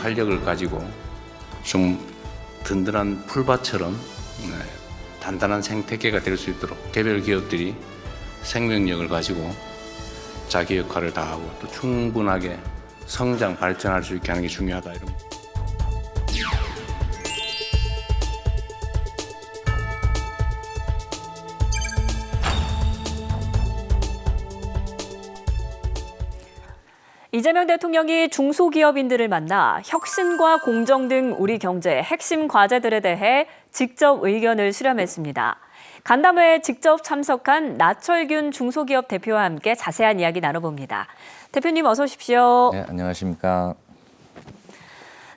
활력을 가지고 좀 든든한 풀밭처럼 단단한 생태계가 될 수 있도록 개별 기업들이 생명력을 가지고 자기 역할을 다하고 또 충분하게 성장, 발전할 수 있게 하는 게 중요하다. 이런. 이재명 대통령이 중소기업인들을 만나 혁신과 공정 등 우리 경제의 핵심 과제들에 대해 직접 의견을 수렴했습니다. 간담회에 직접 참석한 나철균 중소기업 대표와 함께 자세한 이야기 나눠봅니다. 대표님 어서 오십시오. 네, 안녕하십니까.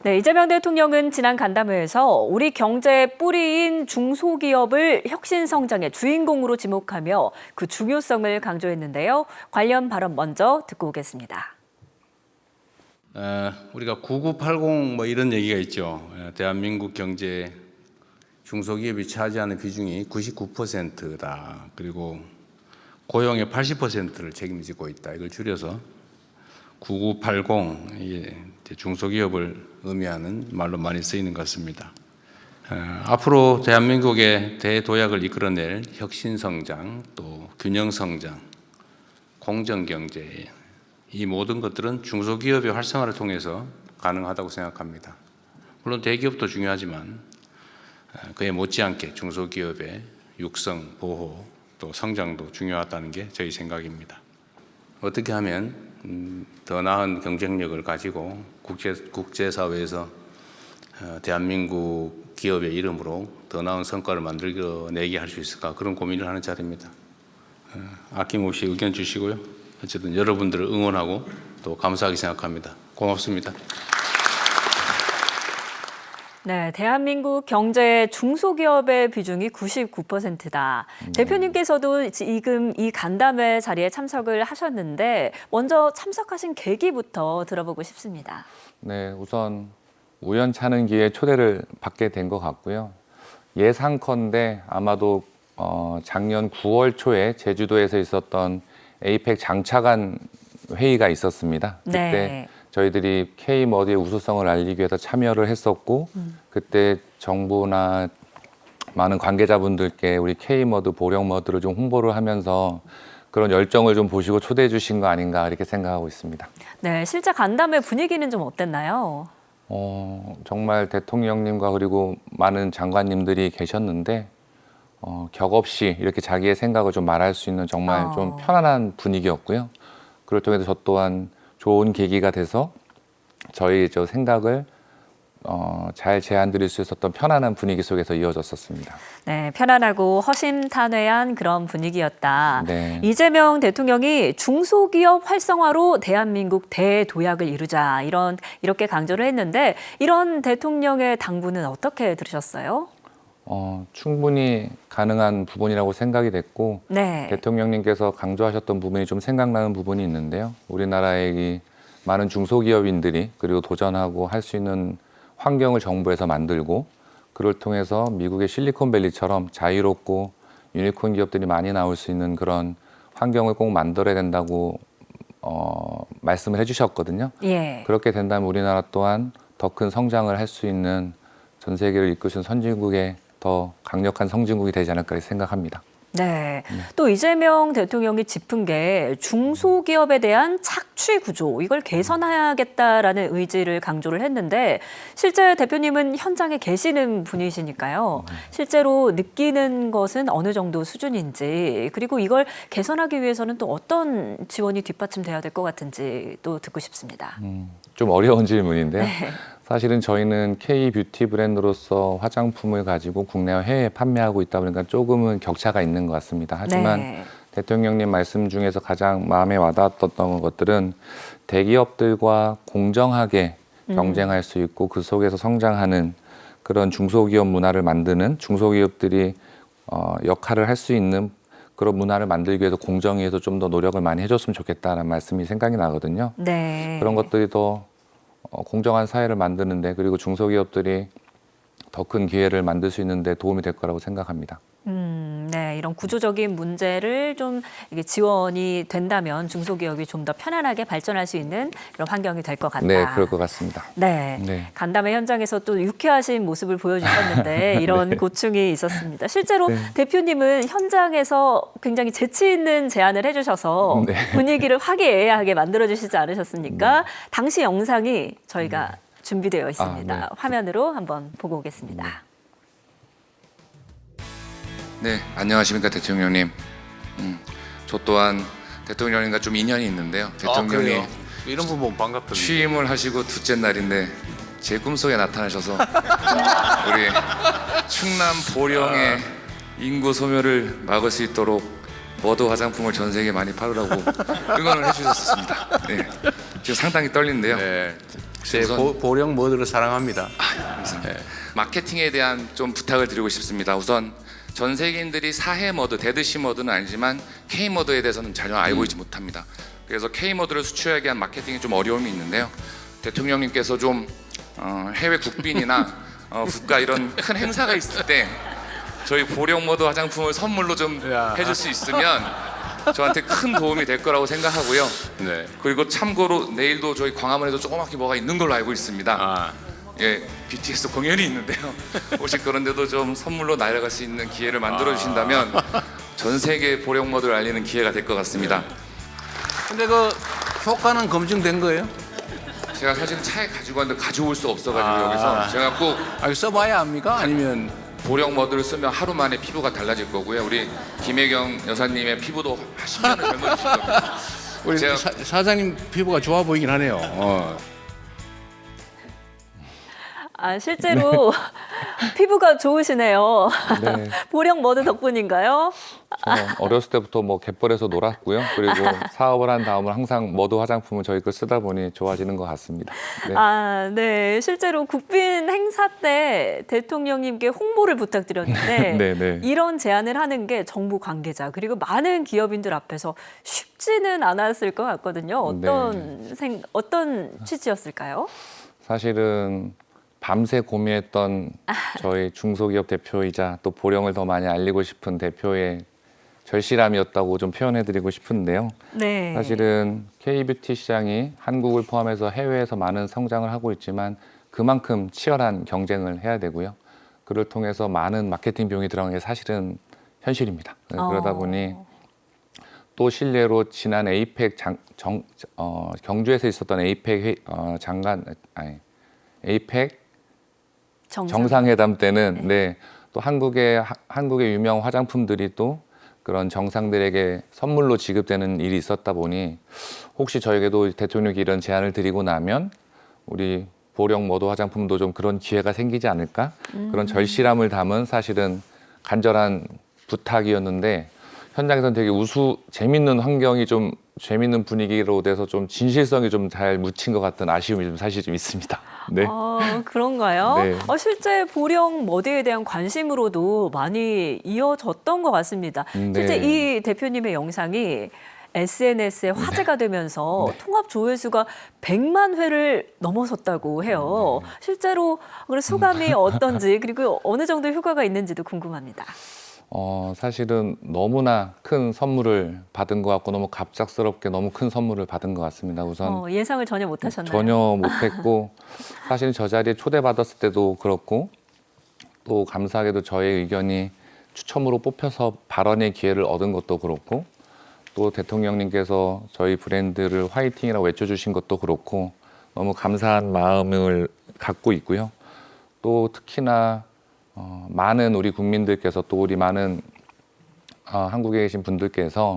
네, 이재명 대통령은 지난 간담회에서 우리 경제의 뿌리인 중소기업을 혁신 성장의 주인공으로 지목하며 그 중요성을 강조했는데요. 관련 발언 먼저 듣고 오겠습니다. 우리가 9980 뭐 이런 얘기가 있죠. 대한민국 경제 중소기업이 차지하는 비중이 99%다. 그리고 고용의 80%를 책임지고 있다. 이걸 줄여서 9980 이게 중소기업을 의미하는 말로 많이 쓰이는 것 같습니다. 앞으로 대한민국의 대도약을 이끌어낼 혁신성장, 또 균형성장, 공정경제 이 모든 것들은 중소기업의 활성화를 통해서 가능하다고 생각합니다. 물론 대기업도 중요하지만 그에 못지않게 중소기업의 육성, 보호, 또 성장도 중요하다는 게 저희 생각입니다. 어떻게 하면 더 나은 경쟁력을 가지고 국제사회에서 대한민국 기업의 이름으로 더 나은 성과를 만들어내게 할 수 있을까, 그런 고민을 하는 자리입니다. 아낌없이 의견 주시고요. 어쨌든 여러분들을 응원하고 또 감사하게 생각합니다. 고맙습니다. 네, 대한민국 경제의 중소기업의 비중이 99%다. 대표님께서도 지금 이 간담회 자리에 참석을 하셨는데 먼저 참석하신 계기부터 들어보고 싶습니다. 네, 우선 우연찮은 기회에 초대를 받게 된 것 같고요. 예상컨대 아마도 작년 9월 초에 제주도에서 있었던 에이펙 장차관 회의가 있었습니다. 그때 네. 저희들이 K머드의 우수성을 알리기 위해서 참여를 했었고 그때 정부나 많은 관계자분들께 우리 K머드, 보령머드를 좀 홍보를 하면서 그런 열정을 좀 보시고 초대해 주신 거 아닌가 이렇게 생각하고 있습니다. 네, 실제 간담회 분위기는 좀 어땠나요? 정말 대통령님과 그리고 많은 장관님들이 계셨는데 격없이 이렇게 자기의 생각을 좀 말할 수 있는 정말 좀 편안한 분위기였고요. 그걸 통해서 저 또한 좋은 계기가 돼서 저희 생각을 잘 제안드릴 수 있었던 편안한 분위기 속에서 이어졌었습니다. 네, 편안하고 허심탄회한 그런 분위기였다. 네. 이재명 대통령이 중소기업 활성화로 대한민국 대도약을 이루자 이렇게 강조를 했는데 이런 대통령의 당부는 어떻게 들으셨어요? 충분히 가능한 부분이라고 생각이 됐고 네. 대통령님께서 강조하셨던 부분이 좀 생각나는 부분이 있는데요. 우리나라의 이 많은 중소기업인들이 그리고 도전하고 할 수 있는 환경을 정부에서 만들고 그걸 통해서 미국의 실리콘밸리처럼 자유롭고 유니콘 기업들이 많이 나올 수 있는 그런 환경을 꼭 만들어야 된다고 말씀을 해주셨거든요. 예. 그렇게 된다면 우리나라 또한 더 큰 성장을 할 수 있는 전 세계를 이끄신 선진국의 더 강력한 선진국이 되지 않을까 생각합니다. 네. 또 이재명 대통령이 짚은 게 중소기업에 대한 착취 구조, 이걸 개선해야겠다라는 의지를 강조를 했는데 실제 대표님은 현장에 계시는 분이시니까요. 실제로 느끼는 것은 어느 정도 수준인지, 그리고 이걸 개선하기 위해서는 또 어떤 지원이 뒷받침돼야 될 것 같은지 또 듣고 싶습니다. 좀 어려운 질문인데요. 네. 사실은 저희는 K-뷰티 브랜드로서 화장품을 가지고 국내와 해외에 판매하고 있다 보니까 조금은 격차가 있는 것 같습니다. 하지만 네. 대통령님 말씀 중에서 가장 마음에 와닿았던 것들은 대기업들과 공정하게 경쟁할 수 있고 그 속에서 성장하는 그런 중소기업 문화를 만드는 중소기업들이 역할을 할 수 있는 그런 문화를 만들기 위해서 공정위에서 좀 더 노력을 많이 해줬으면 좋겠다는 말씀이 생각이 나거든요. 네. 그런 것들이 더 공정한 사회를 만드는데 그리고 중소기업들이 더 큰 기회를 만들 수 있는데 도움이 될 거라고 생각합니다. 네. 네, 이런 구조적인 문제를 좀 이게 지원이 된다면 중소기업이 좀 더 편안하게 발전할 수 있는 이런 환경이 될 것 같다. 네, 그럴 것 같습니다. 네. 네. 간담회 현장에서 또 유쾌하신 모습을 보여주셨는데 이런 고충이 있었습니다. 실제로 네. 대표님은 현장에서 굉장히 재치 있는 제안을 해주셔서 네. 분위기를 화기애애하게 만들어주시지 않으셨습니까? 당시 영상이 저희가 준비되어 있습니다. 네. 화면으로 한번 보고 오겠습니다. 네, 안녕하십니까 대통령님. 저 또한 대통령님과 좀 인연이 있는데요. 대통령이 그래요? 이런 부분 반갑던데. 취임을 하시고 둘째 날인데 제 꿈속에 나타나셔서 우리 충남 보령의 인구 소멸을 막을 수 있도록 머드 화장품을 전 세계에 많이 팔으라고 응원을 해주셨습니다. 네, 지금 상당히 떨리는데요. 네. 제 우선- 보령 모드를 사랑합니다. 감사합니다. 마케팅에 대한 좀 부탁을 드리고 싶습니다. 우선 전 세계인들이 사해 머드, 데드시 머드는 아니지만 K 머드에 대해서는 전혀 알고 있지 못합니다. 그래서 K 머드를 수출하기 위한 마케팅에 좀 어려움이 있는데요. 대통령님께서 좀 해외 국빈이나 국가 이런 큰 행사가 있을 때 저희 보령 머드 화장품을 선물로 좀 야. 해줄 수 있으면 저한테 큰 도움이 될 거라고 생각하고요. 네. 그리고 참고로 내일도 저희 광화문에도 조그맣게 뭐가 있는 걸로 알고 있습니다. 아, 예, BTS 공연이 있는데요. 혹시 그런데도 좀 선물로 날아갈 수 있는 기회를 만들어 주신다면 전 세계 보령 모드를 알리는 기회가 될 것 같습니다. 근데 그 효과는 검증된 거예요? 제가 사실 차에 가지고 왔는데 가져올 수 없어가지고 여기서 제가 꼭 아니 써봐야 합니까? 아니면 보령 모드를 쓰면 하루 만에 피부가 달라질 거고요. 우리 김혜경 여사님의 피부도 10년을 젊어지실 겁니다. 우리 제가- 사장님 피부가 좋아 보이긴 하네요. 아, 실제로 피부가 좋으시네요. 네. 보령 머드 덕분인가요? 저는 어렸을 때부터 뭐 갯벌에서 놀았고요. 그리고 사업을 한 다음은 항상 머드 화장품을 저희 걸 쓰다 보니 좋아지는 것 같습니다. 네. 아, 네. 실제로 국빈 행사 때 대통령님께 홍보를 부탁드렸는데 네, 네. 이런 제안을 하는 게 정부 관계자 그리고 많은 기업인들 앞에서 쉽지는 않았을 것 같거든요. 어떤 취지였을까요? 사실은 밤새 고민했던 저희 중소기업 대표이자 또 보령을 더 많이 알리고 싶은 대표의 절실함이었다고 좀 표현해드리고 싶은데요. 네. 사실은 K뷰티 시장이 한국을 포함해서 해외에서 많은 성장을 하고 있지만 그만큼 치열한 경쟁을 해야 되고요. 그를 통해서 많은 마케팅 비용이 들어간 게 사실은 현실입니다. 그러다 보니 또 실례로 지난 에이펙 경주에서 있었던 에이펙 에이펙 정상회담 때는 또 한국의 유명 화장품들이 또 그런 정상들에게 선물로 지급되는 일이 있었다 보니 혹시 저에게도 대통령이 이런 제안을 드리고 나면 우리 보령 머드 화장품도 좀 그런 기회가 생기지 않을까? 그런 절실함을 담은 사실은 간절한 부탁이었는데 현장에서는 되게 재밌는 환경이 좀 재밌는 분위기로 돼서 좀 진실성이 좀 잘 묻힌 것 같은 아쉬움이 좀 사실 좀 있습니다. 네. 그런가요? 네. 실제 보령 머드에 대한 관심으로도 많이 이어졌던 것 같습니다. 실제 네. 이 대표님의 영상이 SNS에 화제가 되면서 통합 조회수가 100만 회를 넘어섰다고 해요. 실제로 소감이 어떤지 그리고 어느 정도 효과가 있는지도 궁금합니다. 사실은 너무나 큰 선물을 받은 것 같고 너무 갑작스럽게 너무 큰 선물을 받은 것 같습니다. 우선 예상을 전혀 못하셨나요? 전혀 못했고 사실 저 자리에 초대받았을 때도 그렇고 또 감사하게도 저의 의견이 추첨으로 뽑혀서 발언의 기회를 얻은 것도 그렇고 또 대통령님께서 저희 브랜드를 화이팅이라고 외쳐주신 것도 그렇고 너무 감사한 마음을 갖고 있고요. 또 특히나 많은 우리 국민들께서 또 우리 많은 한국에 계신 분들께서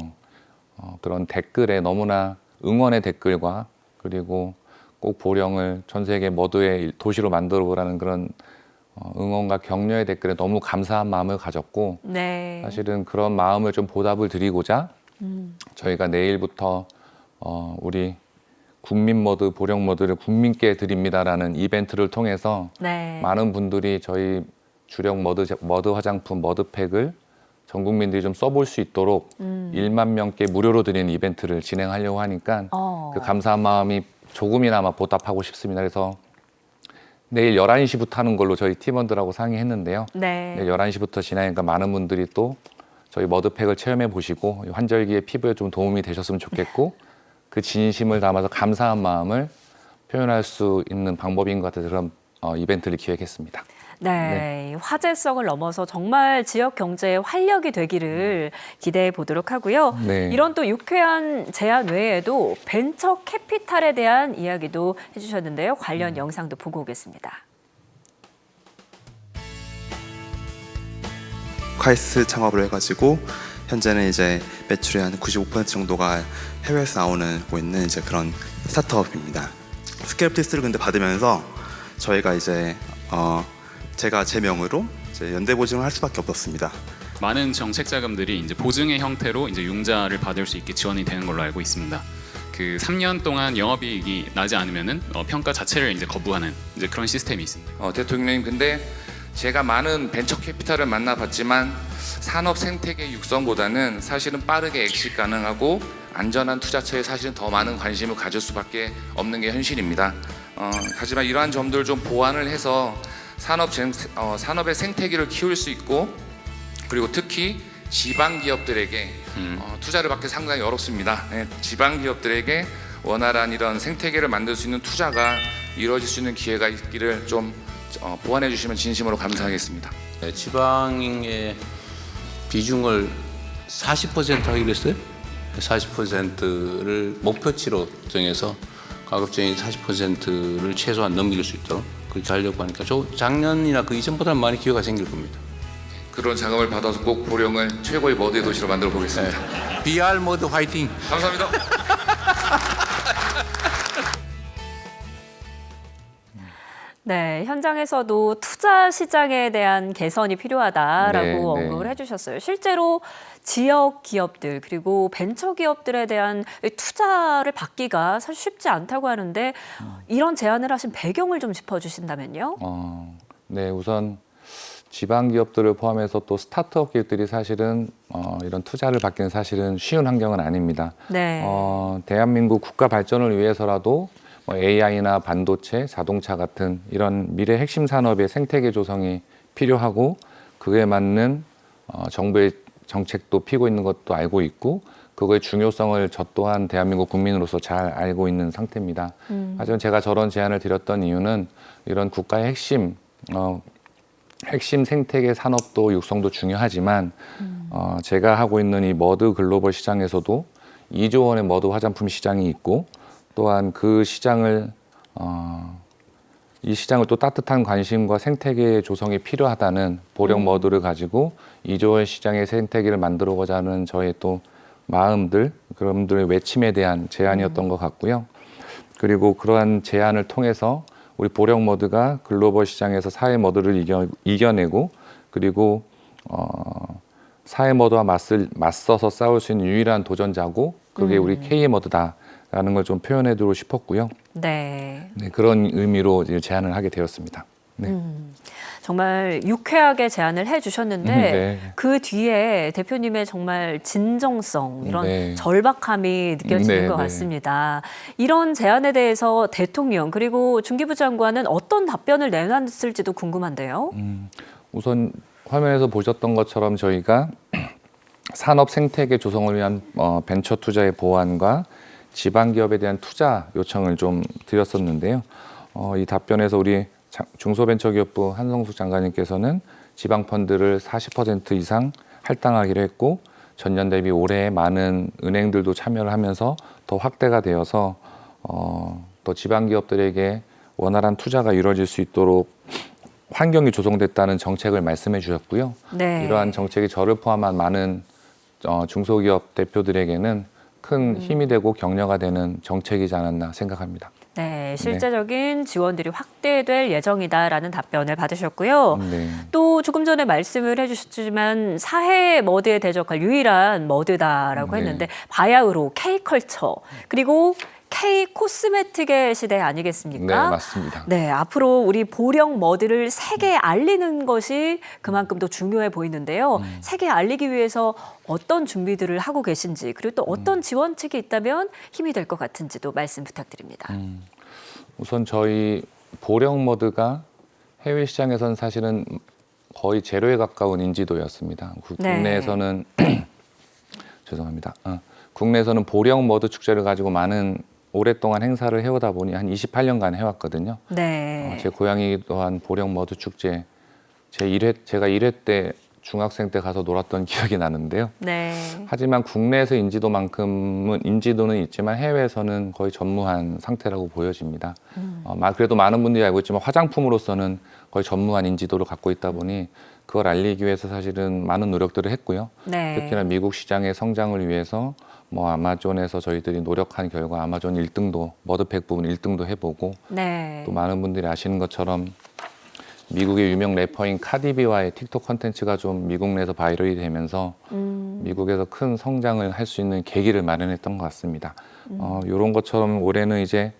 그런 댓글에 너무나 응원의 댓글과 그리고 꼭 보령을 전 세계 머드의 도시로 만들어 보라는 그런 응원과 격려의 댓글에 너무 감사한 마음을 가졌고 네. 사실은 그런 마음을 좀 보답을 드리고자 저희가 내일부터 우리 국민 머드, 보령 머드를 국민께 드립니다라는 이벤트를 통해서 네. 많은 분들이 저희 주력 머드 화장품 머드팩을 전 국민들이 좀 써볼 수 있도록 1만 명께 무료로 드리는 이벤트를 진행하려고 하니까 그 감사한 마음이 조금이나마 보답하고 싶습니다. 그래서 내일 11시부터 하는 걸로 저희 팀원들하고 상의했는데요. 네. 내일 11시부터 진행하니까 많은 분들이 또 저희 머드팩을 체험해 보시고 환절기에 피부에 좀 도움이 되셨으면 좋겠고 그 진심을 담아서 감사한 마음을 표현할 수 있는 방법인 것 같아서 그런 이벤트를 기획했습니다. 네, 화제성을 넘어서 정말 지역 경제에 활력이 되기를 기대해 보도록 하고요. 네. 이런 또 유쾌한 제안 외에도 벤처 캐피탈에 대한 이야기도 해주셨는데요. 관련 영상도 보고 오겠습니다. 콰이스 창업을 해가지고 현재는 이제 매출의 한 95% 정도가 해외에서 나오고 있는 이제 그런 스타트업입니다. 스케일업 테스트를 근데 받으면서 저희가 이제 제가 제 명으로 이제 연대 보증을 할 수밖에 없었습니다. 많은 정책 자금들이 이제 보증의 형태로 이제 융자를 받을 수 있게 지원이 되는 걸로 알고 있습니다. 그 3년 동안 영업이익이 나지 않으면은 평가 자체를 이제 거부하는 이제 그런 시스템이 있습니다. 대통령님, 근데 제가 많은 벤처 캐피탈을 만나봤지만 산업 생태계 육성보다는 사실은 빠르게 엑시 가능하고 안전한 투자처에 사실은 더 많은 관심을 가질 수밖에 없는 게 현실입니다. 하지만 이러한 점들을 좀 보완을 해서 산업의 생태계를 키울 수 있고, 그리고 특히 지방 기업들에게 투자를 받기 상당히 어렵습니다. 네, 지방 기업들에게 원활한 이런 생태계를 만들 수 있는 투자가 이루어질 수 있는 기회가 있기를 좀 보완해 주시면 진심으로 감사하겠습니다. 네, 지방의 비중을 40% 하기로 했어요. 40%를 목표치로 정해서 가급적인 40%를 최소한 넘길 수 있도록 그렇게 하려고 하니까 작년이나 그 이전보다는 많이 기회가 생길 겁니다. 그런 자금을 받아서 꼭 보령을 최고의 머드의 도시로 만들어 보겠습니다. 네. BR 모드 화이팅! 감사합니다. 네, 현장에서도 투자 시장에 대한 개선이 필요하다라고 네, 네. 언급을 해주셨어요. 실제로 지역 기업들 그리고 벤처 기업들에 대한 투자를 받기가 사실 쉽지 않다고 하는데 이런 제안을 하신 배경을 좀 짚어주신다면요. 네, 우선 지방 기업들을 포함해서 또 스타트업 기업들이 사실은 이런 투자를 받기는 사실은 쉬운 환경은 아닙니다. 네. 대한민국 국가 발전을 위해서라도 AI나 반도체, 자동차 같은 이런 미래 핵심 산업의 생태계 조성이 필요하고 그에 맞는 정부의 정책도 피고 있는 것도 알고 있고 그거의 중요성을 저 또한 대한민국 국민으로서 잘 알고 있는 상태입니다. 하지만 제가 저런 제안을 드렸던 이유는 이런 국가의 핵심 생태계 산업도 육성도 중요하지만 제가 하고 있는 이 머드 글로벌 시장에서도 2조 원의 머드 화장품 시장이 있고 또한 그 시장을 이 시장을 또 따뜻한 관심과 생태계 조성이 필요하다는 보령 머드를 가지고 2조 원 시장의 생태계를 만들어가자 하는 저의 또 마음들, 그분들의 외침에 대한 제안이었던 것 같고요. 그리고 그러한 제안을 통해서 우리 보령 머드가 글로벌 시장에서 사회 머드를 이겨내고 그리고 사회 머드와 맞서서 싸울 수 있는 유일한 도전자고 그게 우리 K 머드다라는 걸 좀 표현해드리고 싶었고요. 네. 네, 그런 의미로 이제 제안을 하게 되었습니다. 네. 정말 유쾌하게 제안을 해주셨는데 네. 그 뒤에 대표님의 정말 진정성, 이런 네. 절박함이 느껴지는 네, 것 네. 같습니다. 이런 제안에 대해서 대통령 그리고 중기부 장관은 어떤 답변을 내놨을지도 궁금한데요. 우선 화면에서 보셨던 것처럼 저희가 산업 생태계 조성을 위한 벤처 투자의 보완과 지방 기업에 대한 투자 요청을 좀 드렸었는데요. 이 답변에서 우리 중소벤처기업부 한성숙 장관님께서는 지방 펀드를 40% 이상 할당하기로 했고 전년 대비 올해 많은 은행들도 참여를 하면서 더 확대가 되어서 더 지방 기업들에게 원활한 투자가 이루어질 수 있도록 환경이 조성됐다는 정책을 말씀해 주셨고요. 네. 이러한 정책이 저를 포함한 많은 중소기업 대표들에게는 큰 힘이 되고 격려가 되는 정책이지 않았나 생각합니다. 네, 실제적인 지원들이 확대될 예정이다라는 답변을 받으셨고요. 네. 또 조금 전에 말씀을 해주셨지만 사회 머드에 대적할 유일한 머드다라고 네. 했는데 바야흐로 K컬처 그리고 K 코스메틱의 시대 아니겠습니까? 네, 맞습니다. 네, 앞으로 우리 보령 머드를 세계에 알리는 것이 그만큼 더 중요해 보이는데요. 세계에 알리기 위해서 어떤 준비들을 하고 계신지 그리고 또 어떤 지원책이 있다면 힘이 될 것 같은지도 말씀 부탁드립니다. 우선 저희 보령 머드가 해외 시장에서는 사실은 거의 제로에 가까운 인지도였습니다. 네. 국내에서는 죄송합니다. 국내에서는 보령 머드 축제를 가지고 많은 오랫동안 행사를 해오다 보니 한 28년간 해왔거든요. 네. 제 고향이기도 한 보령 머드 축제 제가 1회 때 중학생 때 가서 놀았던 기억이 나는데요. 네. 하지만 국내에서 인지도는 있지만 해외에서는 거의 전무한 상태라고 보여집니다. 그래도 많은 분들이 알고 있지만 화장품으로서는 거의 전무한 인지도를 갖고 있다 보니 그걸 알리기 위해서 사실은 많은 노력들을 했고요. 네. 특히나 미국 시장의 성장을 위해서 뭐 아마존에서 저희들이 노력한 결과 아마존 1등도 머드팩 부분 1등도 해보고 네. 또 많은 분들이 아시는 것처럼 미국의 유명 래퍼인 카디비와의 틱톡 콘텐츠가 좀 미국 내에서 바이럴이 되면서 미국에서 큰 성장을 할 수 있는 계기를 마련했던 것 같습니다. 이런 것처럼 올해는 이제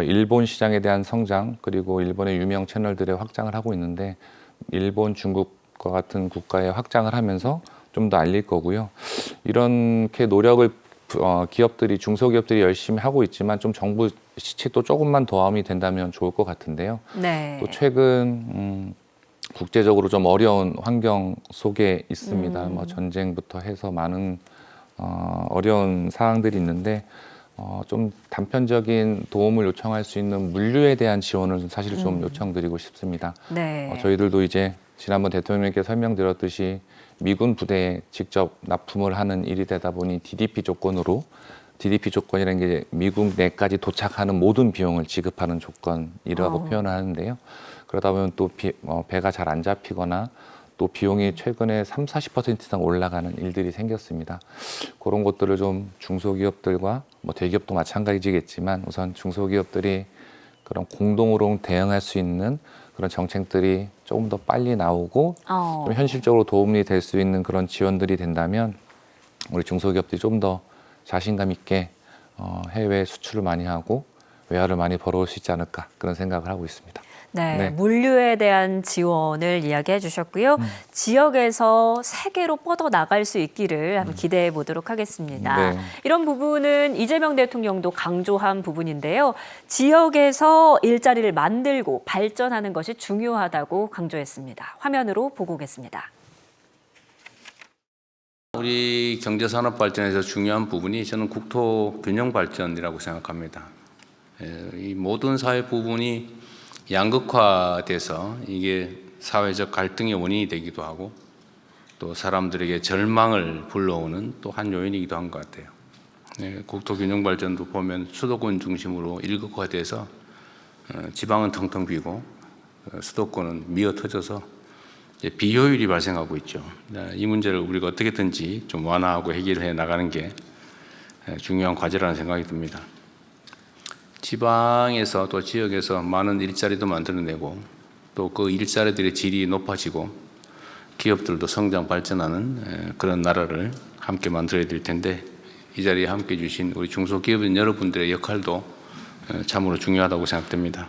일본 시장에 대한 성장 그리고 일본의 유명 채널들의 확장을 하고 있는데 일본, 중국과 같은 국가에 확장을 하면서 좀 더 알릴 거고요. 이렇게 노력을 기업들이 중소기업들이 열심히 하고 있지만 좀 정부 시치도 조금만 도움이 된다면 좋을 것 같은데요. 네. 또 최근 국제적으로 좀 어려운 환경 속에 있습니다. 뭐 전쟁부터 해서 많은 어려운 상황들이 있는데 좀 단편적인 도움을 요청할 수 있는 물류에 대한 지원을 사실 좀 요청드리고 싶습니다. 네. 저희들도 이제 지난번 대통령님께 설명드렸듯이 미군 부대에 직접 납품을 하는 일이 되다 보니 DDP 조건이라는 게 미국 내까지 도착하는 모든 비용을 지급하는 조건이라고 표현을 하는데요. 그러다 보면 또 배가 잘 안 잡히거나 또 비용이 최근에 30-40% 이상 올라가는 일들이 생겼습니다. 그런 것들을 좀 중소기업들과 뭐 대기업도 마찬가지겠지만 우선 중소기업들이 그런 공동으로 대응할 수 있는 그런 정책들이 조금 더 빨리 나오고 좀 현실적으로 도움이 될 수 있는 그런 지원들이 된다면 우리 중소기업들이 좀 더 자신감 있게 해외 수출을 많이 하고 외화를 많이 벌어올 수 있지 않을까 그런 생각을 하고 있습니다. 네, 네. 물류에 대한 지원을 이야기해 주셨고요. 지역에서 세계로 뻗어 나갈 수 있기를 한번 기대해 보도록 하겠습니다. 네. 이런 부분은 이재명 대통령도 강조한 부분인데요. 지역에서 일자리를 만들고 발전하는 것이 중요하다고 강조했습니다. 화면으로 보고 오겠습니다. 우리 경제산업 발전에서 중요한 부분이 저는 국토 균형 발전이라고 생각합니다. 이 모든 사회 부분이 양극화돼서 이게 사회적 갈등의 원인이 되기도 하고 또 사람들에게 절망을 불러오는 또 한 요인이기도 한 것 같아요. 국토 균형 발전도 보면 수도권 중심으로 일극화돼서 지방은 텅텅 비고 수도권은 미어 터져서 비효율이 발생하고 있죠. 이 문제를 우리가 어떻게든지 좀 완화하고 해결해 나가는 게 중요한 과제라는 생각이 듭니다. 지방에서 또 지역에서 많은 일자리도 만들어내고 또 그 일자리들의 질이 높아지고 기업들도 성장 발전하는 그런 나라를 함께 만들어야 될 텐데 이 자리에 함께 해주신 우리 중소기업인 여러분들의 역할도 참으로 중요하다고 생각됩니다.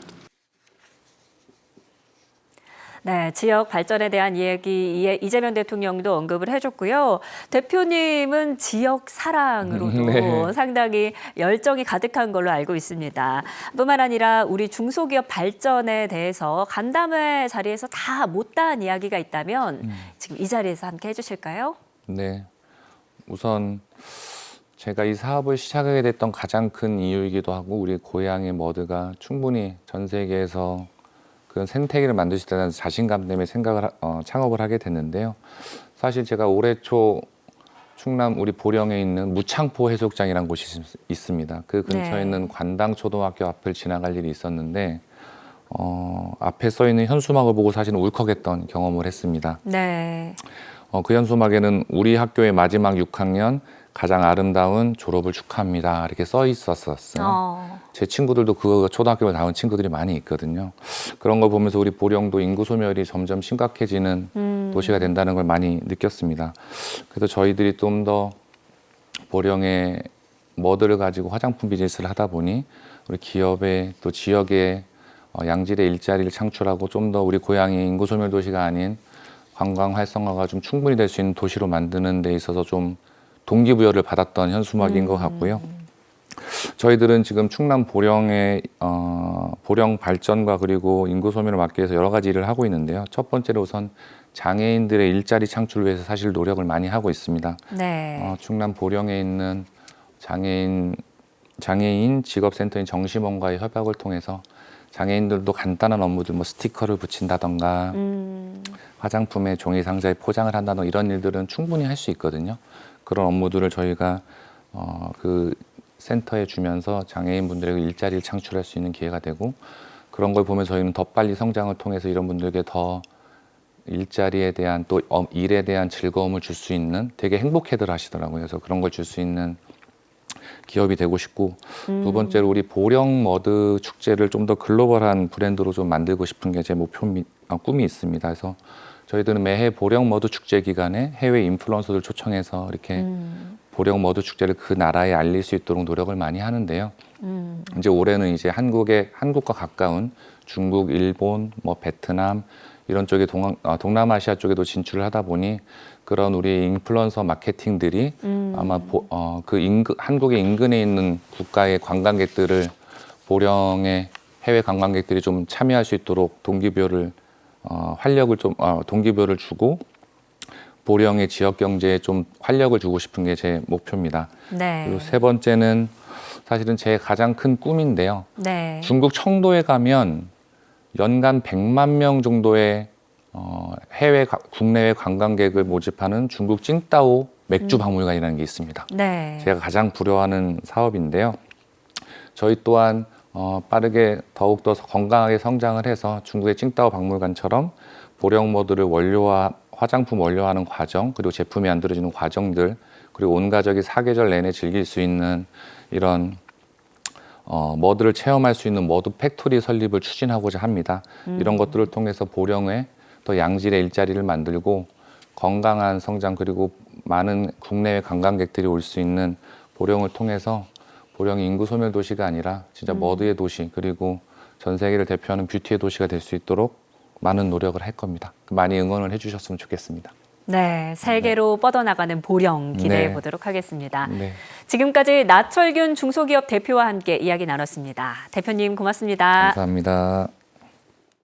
네, 지역 발전에 대한 이야기 이재명 대통령도 언급을 해줬고요. 대표님은 지역 사랑으로도 네. 상당히 열정이 가득한 걸로 알고 있습니다. 뿐만 아니라 우리 중소기업 발전에 대해서 간담회 자리에서 다 못다한 이야기가 있다면 지금 이 자리에서 함께 해주실까요? 네, 우선 제가 이 사업을 시작하게 됐던 가장 큰 이유이기도 하고 우리 고향의 머드가 충분히 전 세계에서 그런 생태계를 만들 수 있다는 자신감 때문에 창업을 하게 됐는데요. 사실 제가 올해 초 충남 우리 보령에 있는 무창포 해수욕장이라는 곳이 있습니다. 그 근처에 네. 있는 관당초등학교 앞을 지나갈 일이 있었는데 앞에 써 있는 현수막을 보고 사실은 울컥했던 경험을 했습니다. 네. 그 현수막에는 우리 학교의 마지막 6학년 가장 아름다운 졸업을 축하합니다. 이렇게 써 있었어요. 제 친구들도 그 초등학교를 나온 친구들이 많이 있거든요. 그런 걸 보면서 우리 보령도 인구 소멸이 점점 심각해지는 도시가 된다는 걸 많이 느꼈습니다. 그래서 저희들이 좀 더 보령의 머드를 가지고 화장품 비즈니스를 하다 보니 우리 기업의 또 지역의 양질의 일자리를 창출하고 좀 더 우리 고향이 인구 소멸 도시가 아닌 관광 활성화가 좀 충분히 될 수 있는 도시로 만드는 데 있어서 좀 동기부여를 받았던 현수막인 것 같고요. 저희들은 지금 충남 보령의 보령 발전과 그리고 인구 소멸을 막기 위해서 여러 가지 일을 하고 있는데요. 첫 번째로 우선 장애인들의 일자리 창출을 위해서 사실 노력을 많이 하고 있습니다. 네. 충남 보령에 있는 장애인 직업센터인 정심원과의 협약을 통해서 장애인들도 간단한 업무들, 뭐 스티커를 붙인다던가 화장품에 종이 상자에 포장을 한다던가 이런 일들은 충분히 할 수 있거든요. 그런 업무들을 저희가 그 센터에 주면서 장애인분들에게 일자리를 창출할 수 있는 기회가 되고, 그런 걸 보면 저희는 더 빨리 성장을 통해서 이런 분들에게 더 일자리에 대한 또 일에 대한 즐거움을 줄 수 있는, 되게 행복해들 하시더라고요. 그래서 그런 걸 줄 수 있는 기업이 되고 싶고, 두 번째로 우리 보령 머드 축제를 좀 더 글로벌한 브랜드로 좀 만들고 싶은 게 제 꿈이 있습니다. 그래서 저희들은 매해 보령 머드 축제 기간에 해외 인플루언서들 초청해서 이렇게 보령 머드 축제를 그 나라에 알릴 수 있도록 노력을 많이 하는데요. 이제 올해는 이제 한국과 가까운 중국, 일본, 뭐 베트남 이런 쪽에 동남아시아 쪽에도 진출을 하다 보니 그런 우리 인플루언서 마케팅들이 아마 한국의 인근에 있는 국가의 관광객들을 보령의 해외 관광객들이 좀 참여할 수 있도록 동기부여를 주고 보령의 지역 경제에 좀 활력을 주고 싶은 게 제 목표입니다. 네. 그리고 세 번째는 사실은 제 가장 큰 꿈인데요. 네. 중국 청도에 가면 연간 100만 명 정도의 국내외 관광객을 모집하는 중국 찡따오 맥주 박물관이라는 게 있습니다. 네. 제가 가장 부러워하는 사업인데요. 저희 또한 빠르게 더욱더 건강하게 성장을 해서 중국의 찡따오 박물관처럼 보령 머드를 화장품 원료화하는 과정, 그리고 제품이 만들어지는 과정들, 그리고 온 가족이 사계절 내내 즐길 수 있는 이런 머드를 체험할 수 있는 머드 팩토리 설립을 추진하고자 합니다. 이런 것들을 통해서 보령에 더 양질의 일자리를 만들고 건강한 성장, 그리고 많은 국내외 관광객들이 올 수 있는 보령을 통해서 보령이 인구 소멸 도시가 아니라 진짜 머드의 도시, 그리고 전 세계를 대표하는 뷰티의 도시가 될 수 있도록 많은 노력을 할 겁니다. 많이 응원을 해주셨으면 좋겠습니다. 네, 세계로 뻗어나가는 보령 기대해 네. 보도록 하겠습니다. 네. 지금까지 나철균 중소기업 대표와 함께 이야기 나눴습니다. 대표님 고맙습니다. 감사합니다.